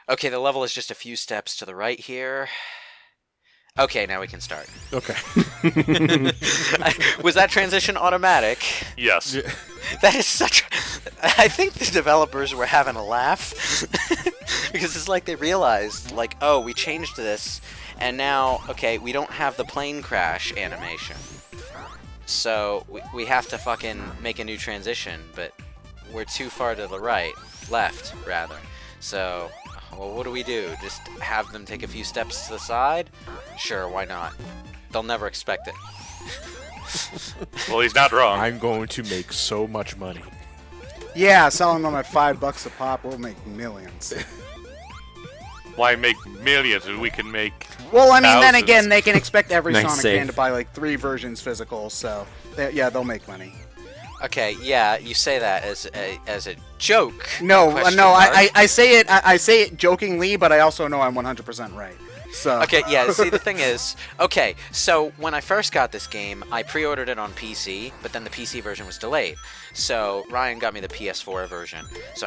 Okay, the level is just a few steps to the right here. Okay, now we can start. Okay. Was that transition automatic? Yes. That is such... I think the developers were having a laugh. Because it's like they realized, like, oh, we changed this, and now, okay, we don't have the plane crash animation. So, we have to fucking make a new transition, but we're too far to the right. Left, rather. So... well, what do we do? Just have them take a few steps to the side? Sure, why not? They'll never expect it. Well, he's not wrong. I'm going to make so much money. Yeah, selling them at $5 a pop, we'll make millions. Why make millions when we can make Well, I mean, then thousands? again, they can expect every Nice Sonic save. fan to buy like 3 versions physical, so yeah, they'll make money. Okay, yeah, you say that as a joke. No, question no, mark. I say it jokingly, but I also know I'm 100% right. So Okay, yeah, see, the thing is, okay, so when I first got this game, I pre-ordered it on PC, but then the PC version was delayed. So Ryan got me the PS4 version, so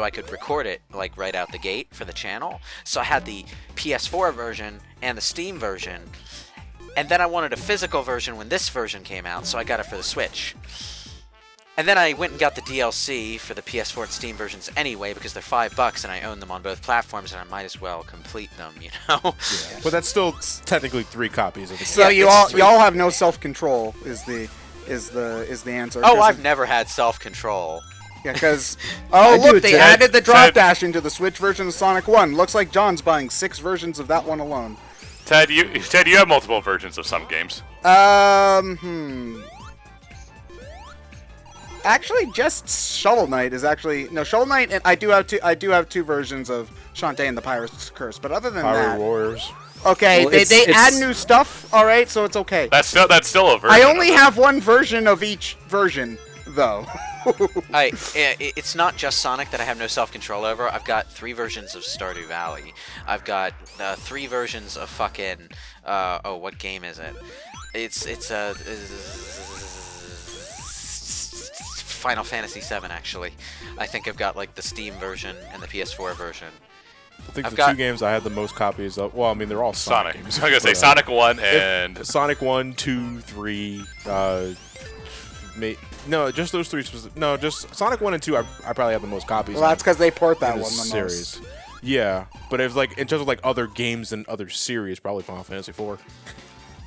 I could record it, like, right out the gate for the channel. So I had the PS4 version and the Steam version, and then I wanted a physical version when this version came out, so I got it for the Switch. And then I went and got the DLC for the PS4 and Steam versions anyway, because they're $5 and I own them on both platforms, and I might as well complete them, you know? Yeah. But that's still technically 3 copies of the game. So Yeah, you all have no self-control is the answer. Oh, I've never had self-control. Yeah, because I do look, it, they Ted. added the drop Ted. dash into the Switch version of Sonic 1. Looks like John's buying 6 versions of that one alone. Ted, you have multiple versions of some games. Actually, just Shovel Knight is actually Shovel Knight, and I do have 2 versions of Shantae and the Pirate's Curse. But other than Power that, Warriors. okay, Well, they it's- add new stuff. All right, so it's okay. That's still a version. I only of it. have 1 version of each version, though. It's not just Sonic that I have no self-control over. I've got 3 versions of Stardew Valley. I've got 3 versions of fucking... what game is it? It's Final Fantasy VII, actually. I think I've got, like, the Steam version and the PS4 version. I think I've the got- 2 games I had the most copies of. Well, I mean, they're all Sonic Sonic. games. I was gonna say but, Sonic 1 and Sonic 1, 2, 3. No, just those 3. No, just Sonic 1 and 2. I probably have the most copies. Well, that's because they port that in one the the series. most. Yeah, but if like in terms of like other games and other series, probably Final Fantasy 4.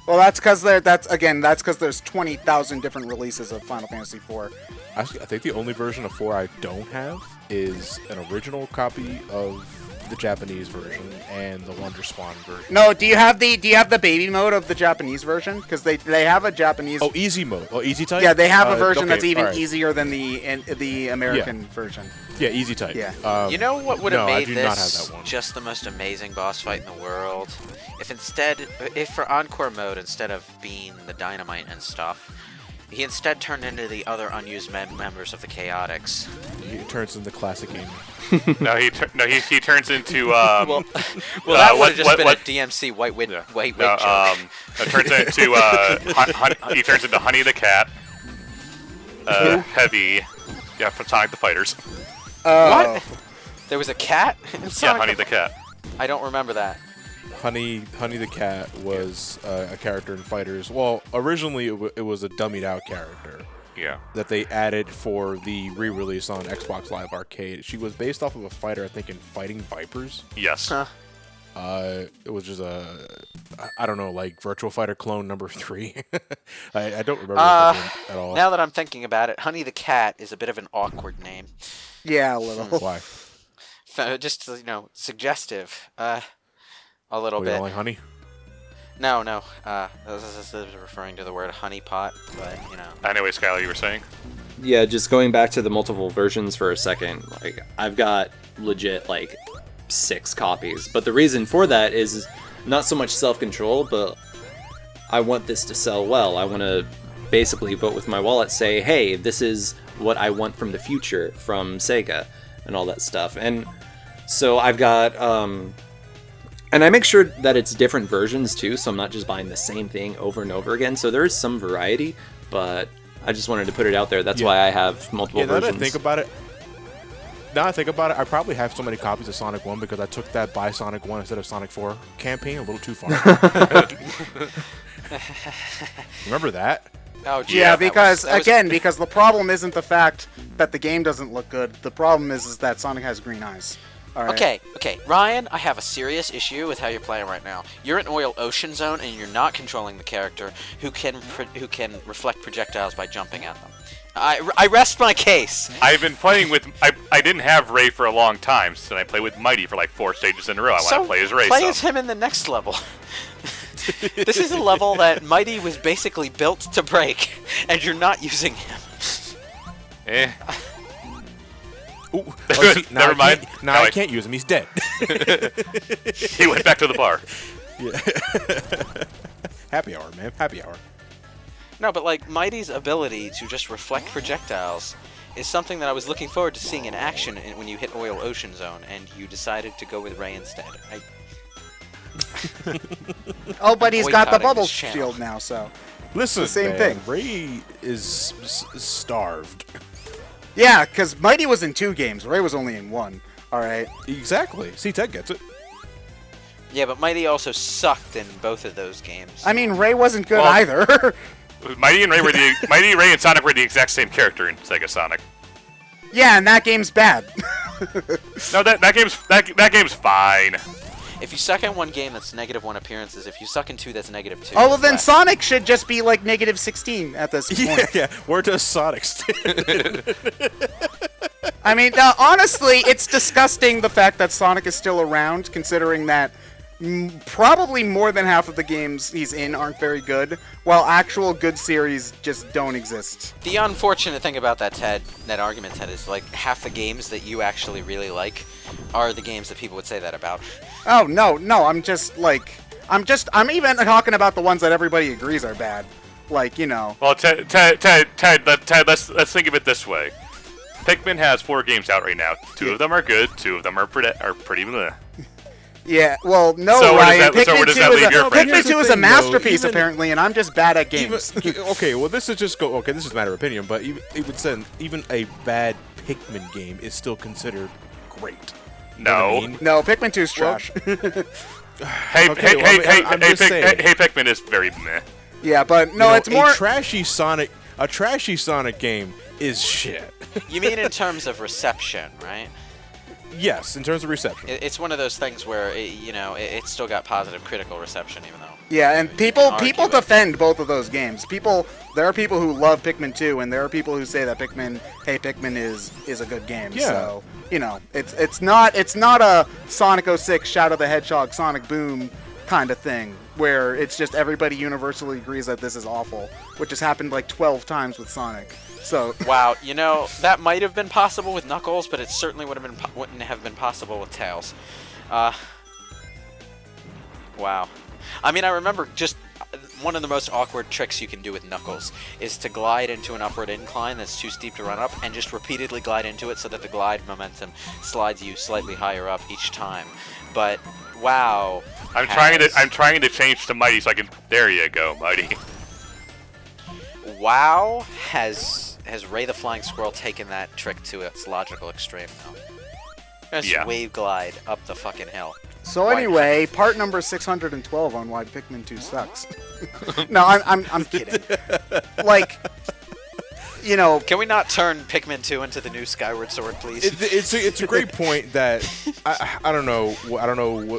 Well, that's because there's 20,000 different releases of Final Fantasy IV. Actually, I think the only version of 4 I don't have is an original copy of the Japanese version and the Wonder Swan version. No, do you have the baby mode of the Japanese version? Because they have a Japanese. Oh, easy mode. Oh, easy type. Yeah, they have a version okay, that's even alright. easier than the American version. Yeah, easy type. Yeah. You know what would have no, I made do not have this that one. just the most amazing boss fight in the world? If for Encore Mode, instead of being the Dynamite and stuff, he instead turned into the other unused members of the Chaotix. He turns into classic gaming. he turns into Well, that would have just what- been what- a DMC white wig joke. it turns into he turns into Honey the Cat. Heavy. Yeah, from Sonic the Fighters. What? There was a cat in Yeah, Sonic Honey the Cat. I don't remember that. Honey the Cat was a character in Fighters. Well, originally it was a dummied out character Yeah. that they added for the re-release on Xbox Live Arcade. She was based off of a fighter, I think, in Fighting Vipers. Yes. Huh. It was just I don't know, like Virtual Fighter clone number 3. I don't remember the name at all. Now that I'm thinking about it, Honey the Cat is a bit of an awkward name. Yeah, a little. Why? Just, suggestive. A little You bit. don't like honey? No. This is referring to the word honeypot, but, Anyway, Skylar, you were saying? Yeah, just going back to the multiple versions for a second, like, I've got legit, 6 copies. But the reason for that is not so much self-control, but I want this to sell well. I want to basically vote with my wallet, say, hey, this is what I want from the future from Sega and all that stuff. And so I've got, and I make sure that it's different versions too, so I'm not just buying the same thing over and over again. So there is some variety, but I just wanted to put it out there. That's why I have multiple Yeah, now that I versions. think about it, now I think about it, I probably have so many copies of Sonic 1 because I took that Buy Sonic 1 instead of Sonic 4 campaign a little too far. Remember that? Oh, gee, Yeah, that because was- again, because the problem isn't the fact that the game doesn't look good. The problem is that Sonic has green eyes. All right. Okay, Ryan, I have a serious issue with how you're playing right now. You're in Oil Ocean Zone, and you're not controlling the character who can reflect projectiles by jumping at them. I rest my case. I've been playing with. I didn't have Ray for a long time, so I played with Mighty for like 4 stages in a row. I want to play as Ray. Play some. as him in the next level. This is a level that Mighty was basically built to break, and you're not using him. Eh. Ooh, see, Never mind. Now I can't use him. He's dead. He went back to the bar. Yeah. Happy hour, man. Happy hour. No, but like Mighty's ability to just reflect projectiles is something that I was looking forward to seeing in action when you hit Oil Ocean Zone, and you decided to go with Ray instead. Oh, but he's got the boycotting bubble this channel. shield now, so. Listen, the same man, thing. Ray is starved. Yeah, because Mighty was in 2 games. Ray was only in 1. All right. Exactly. See, Ted gets it. Yeah, but Mighty also sucked in both of those games. I mean, Ray wasn't good Well- either. Mighty and Ray and Sonic were the exact same character in Sega Sonic. Yeah, and that game's bad. No, that game's fine. If you suck in one game, that's -1 appearances. If you suck in 2, that's -2. Oh, well, then Left. Sonic should just be like -16 at this point. Yeah. Where does Sonic stand? I mean, honestly, it's disgusting the fact that Sonic is still around, considering that probably more than half of the games he's in aren't very good, while actual good series just don't exist. The unfortunate thing about that argument, Ted, is like half the games that you actually really like are the games that people would say that about. Oh, no, I'm even talking about the ones that everybody agrees are bad. Like, you know. Well, Ted, let's think of it this way. Pikmin has 4 games out right now. 2 of them are good. 2 of them are pretty bleh. Yeah, well, no, So where does Ryan. that- so where does that leave your Pikmin franchise? 2 is a Here's the thing, masterpiece, though, apparently, and I'm just bad at games. Okay, well, this is just okay. This is a matter of opinion, but even a bad Pikmin game is still considered great. You know what I No. mean? No, Pikmin 2 is trash. Hey, Okay, well, I'm just saying. hey, Pikmin is very meh. Yeah, but no, You know, it's more. a trashy Sonic game is shit. You mean in terms of reception, right? Yes, in terms of reception. It's one of those things where it's still got positive critical reception, even though. Yeah, and you people can argue it. defend both of those games. There are people who love Pikmin 2, and there are people who say that Pikmin is a good game. Yeah. So it's not a Sonic 06 Shadow the Hedgehog Sonic Boom kind of thing where it's just everybody universally agrees that this is awful, which has happened like 12 times with Sonic. So Wow, that might have been possible with Knuckles, but it certainly wouldn't have been possible with Tails. Wow. I mean, I remember just one of the most awkward tricks you can do with Knuckles is to glide into an upward incline that's too steep to run up, and just repeatedly glide into it so that the glide momentum slides you slightly higher up each time. But wow. I'm trying to change to Mighty so I can. There you go, Mighty. WoW has Ray the Flying Squirrel taken that trick to its logical extreme now. Just Yeah. wave glide up the fucking hill. So Why- anyway, part number 612 on why Pikmin 2 sucks. No, I'm kidding. Like, Can we not turn Pikmin 2 into the new Skyward Sword, please? It's a great point that I don't know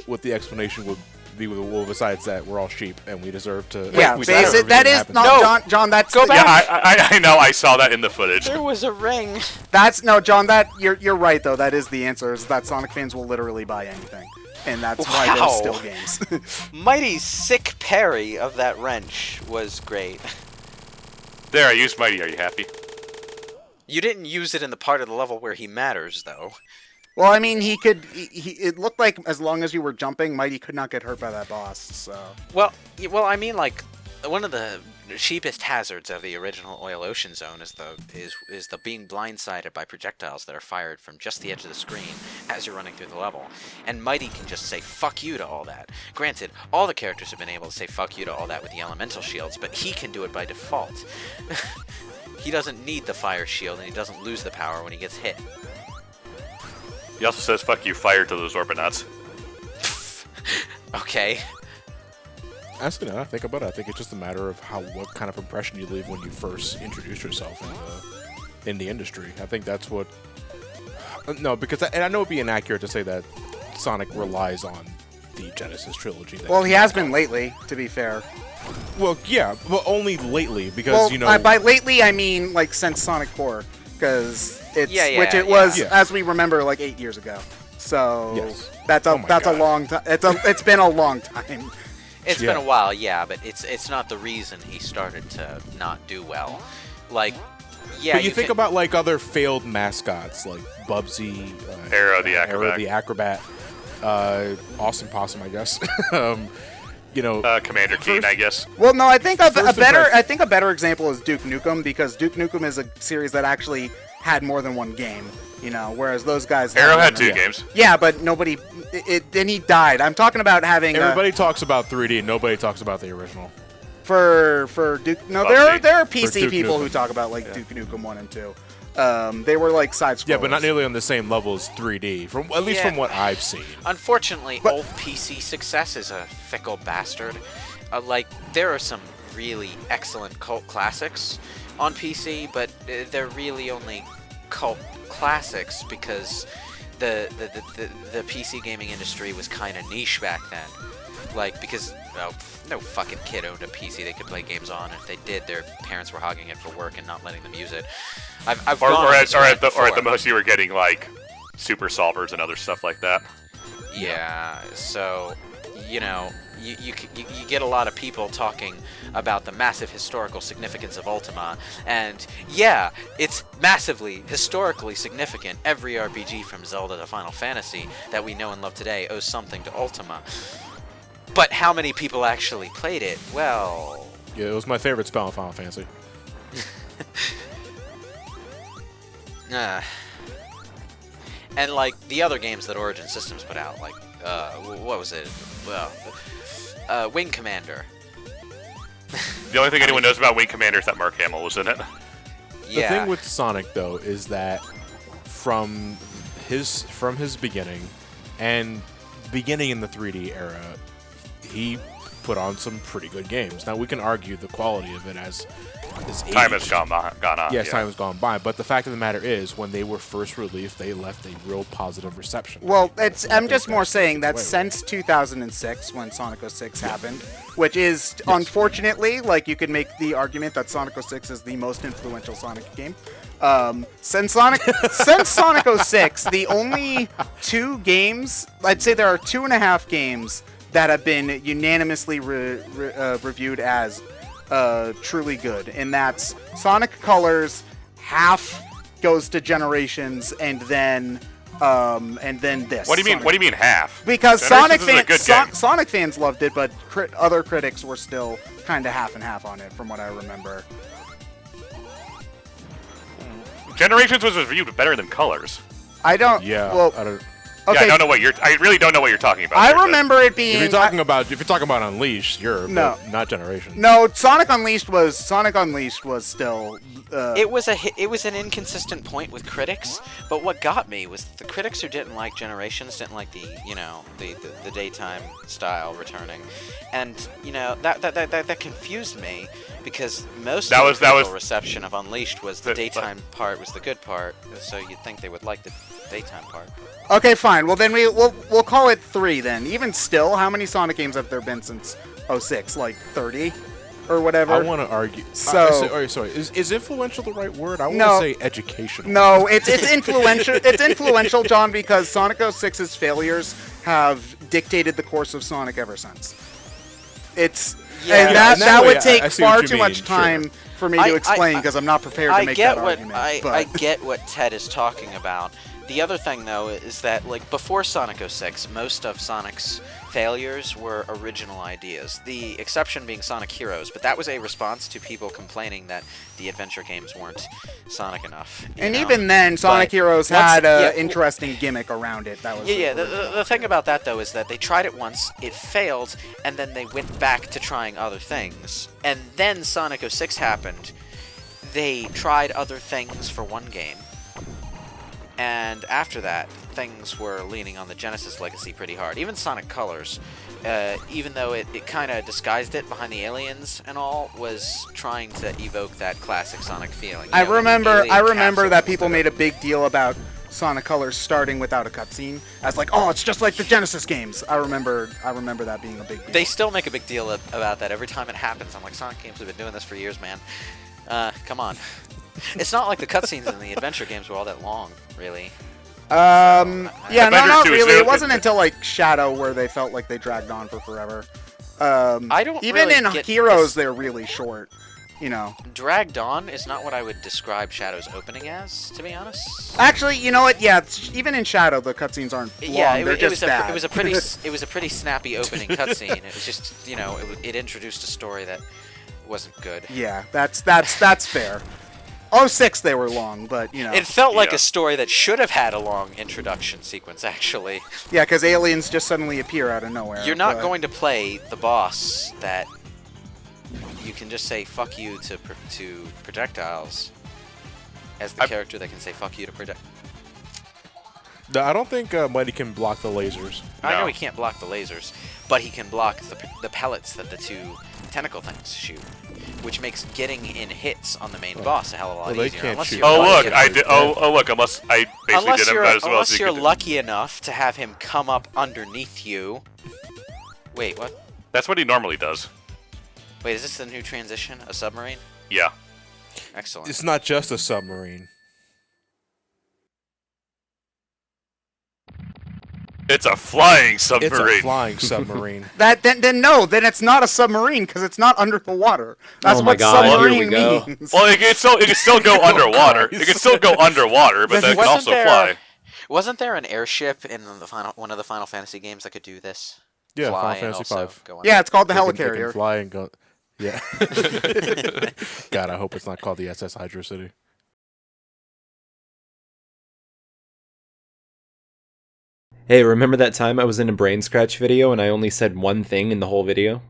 what the explanation would be well, besides that we're all sheep and we deserve to. yeah, we deserve basic, that everything is happens. no, John. That's Go back. Yeah, I know. I saw that in the footage. There was a ring. That's no, John. That you're right though. That is the answer. Is that Sonic fans will literally buy anything, and that's why Wow. there's still games. Mighty's sick parry of that wrench was great. There, I used Mighty. Are you happy? You didn't use it in the part of the level where he matters, though. Well, I mean, he could. It looked like as long as you were jumping, Mighty could not get hurt by that boss. So Well, I mean, like, one of the cheapest hazards of the original Oil Ocean Zone is the being blindsided by projectiles that are fired from just the edge of the screen as you're running through the level. And Mighty can just say fuck you to all that. Granted, all the characters have been able to say fuck you to all that with the elemental shields, but he can do it by default. He doesn't need the fire shield, and he doesn't lose the power when he gets hit. He also says, fuck you, fire to those Orbinauts. Okay. Honestly, now that I think about it, I think it's just a matter of what kind of impression you leave when you first introduce yourself in the industry. I think that's what... No, because and I know it'd be inaccurate to say that Sonic relies on the Genesis trilogy. Well, he has been lately, to be fair. Well, yeah, but only lately, because, Well, by lately, I mean, like, since Sonic 4, because it was, as we remember, like 8 years ago. So Yes. that's a God. long time. It's been a long time. It's been a while, yeah, but it's not the reason he started to not do well. Like, yeah. But you think about, like, other failed mascots, like Bubsy, Arrow the Acrobat, Awesome Possum, I guess. Commander Keen, I guess. Well, no, I think a First better impression. I think a better example is Duke Nukem, because Duke Nukem is a series that actually had more than one game. Whereas those guys. Arrow had one. 2 games. Yeah, but nobody. Then he died. I'm talking about having. Everybody talks about 3D, nobody talks about the original. For Duke. No, Bubsy. there are PC Duke people Nukem. who talk about like Duke Nukem 1 and 2. They were like side scrollers. Yeah, but not nearly on the same level as 3D, at least Yeah. from what I've seen. Unfortunately, old PC success is a fickle bastard. Like, there are some really excellent cult classics on PC, but they're really only cult classics because the PC gaming industry was kind of niche back then. Like, because no fucking kid owned a PC they could play games on. If they did, their parents were hogging it for work and not letting them use it. I've Or gone on at this rant the before. most, you were getting, like, super solvers and other stuff like that. Yeah, so, you get a lot of people talking about the massive historical significance of Ultima, and yeah, it's massively historically significant. Every RPG from Zelda to Final Fantasy that we know and love today owes something to Ultima. But how many people actually played it? Well... Yeah, it was my favorite spell in Final Fantasy. And like the other games that Origin Systems put out, like what was it? Well, Wing Commander. The only thing anyone knows about Wing Commander is that Mark Hamill was in it. The Yeah. thing with Sonic, though, is that from his beginning, and beginning in the 3D era, he put on some pretty good games. Now, we can argue the quality of it as Time aged. has gone on. Yes, yeah. time has gone by, but the fact of the matter is, when they were first released, they left a real positive reception. Well, I I'm think just more that's saying that the way. since 2006, when Sonic 06 happened, which is unfortunately, like, you could make the argument that Sonic 06 is the most influential Sonic game. Since Sonic 06, the only 2 games, I'd say there are 2.5 games that have been unanimously reviewed as truly good, and that's Sonic Colors, half goes to Generations, and then this. What do you mean? Sonic. What do you mean half? Because Generations is a good game. Sonic fans loved it, but other critics were still kind of half and half on it, from what I remember. Generations was reviewed better than Colors. I don't. Yeah, Well, I don't. okay. Yeah, I don't know what I really don't know what you're talking about. there, I remember it being. If you're talking about Unleashed, No. but not Generation. No, Sonic Unleashed was still. It was an inconsistent point with critics, but what got me was the critics who didn't like Generations didn't like the daytime style returning, and that confused me because most That of was- the that critical was- reception of Unleashed was the But- daytime part was the good part, so you'd think they would like the daytime part. Okay, fine. Well, then we'll call it 3 then. Even still, how many Sonic games have there been since 06? Like 30 or whatever? I want to argue. So- sorry. Is influential the right word? I want No. to say educational. No, it's influential. It's influential, John, because Sonic 06's failures have dictated the course of Sonic ever since. It's Yeah. and Yeah, that in that that way, would take I see what far you too mean, much sure. time for me to explain because I'm not prepared to I make get that what argument. I but get what Ted is talking about. The other thing, though, is that like before Sonic 06, most of Sonic's failures were original ideas. The exception being Sonic Heroes, but that was a response to people complaining that the adventure games weren't Sonic enough. you and know? even then, Sonic But Heroes once- had yeah, an interesting gimmick around it. That was Yeah. The thing about that though is that they tried it once, it failed, and then they went back to trying other things. And then Sonic 06 happened. They tried other things for one game, and after that, things were leaning on the Genesis legacy pretty hard. Even Sonic Colors, even though it kind of disguised it behind the aliens and all, was trying to evoke that classic Sonic feeling. I remember that capsules people made a big deal about Sonic Colors starting without a cutscene as like, oh, it's just like the Genesis games. I remember that being a big deal. They still make a big deal about that every time it happens. I'm like, Sonic games have been doing this for years, man. Come on. It's not like the cutscenes in the adventure games were all that long, really. Yeah, no, Avengers not 2 is really. no- It wasn't until like Shadow where they felt like they dragged on for forever. I don't even really in get Heroes this. they're really short. You know. Dragged on is not what I would describe Shadow's opening as, to be honest. Actually, you know what? Yeah, even in Shadow the cutscenes aren't long. Yeah, They're just bad. it was a pretty snappy opening cutscene. It was just, you know, it introduced a story that wasn't good. Yeah, that's fair. 06 they were long, but you know. It felt like Yeah. a story that should have had a long introduction sequence, actually. Yeah, because aliens just suddenly appear out of nowhere. You're not but- going to play the boss that you can just say fuck you to projectiles as the character that can say fuck you to project. No, I don't think Mighty can block the lasers. I know No. he can't block the lasers, but he can block the pellets that the two tentacle things shoot, which makes getting in hits on the main boss a hell of a lot Well, they easier. can't Unless shoot. you're Oh lucky look, I enough- did. Oh look, unless I basically Unless did him you're, about as well as unless you you're could. lucky enough to have him come up underneath you. Wait, what? That's what he normally does. Wait, is this the new transition? A submarine? Yeah. Excellent. It's not just a submarine. It's a flying It's submarine. a flying submarine. Then it's not a submarine because it's not under the water. That's Oh my what God, here submarine we go. means. Well, it can still go underwater. It can still go underwater, but then it can Wasn't also there- fly. Wasn't there an airship in one of the Final Fantasy games that could do this? Yeah, Fly Final and Fantasy also V. go under? Yeah, it's called the They can helicarrier. fly and go. Yeah. God, I hope it's not called the SS Hydro City. Hey, remember that time I was in a BrainScratch video and I only said one thing in the whole video?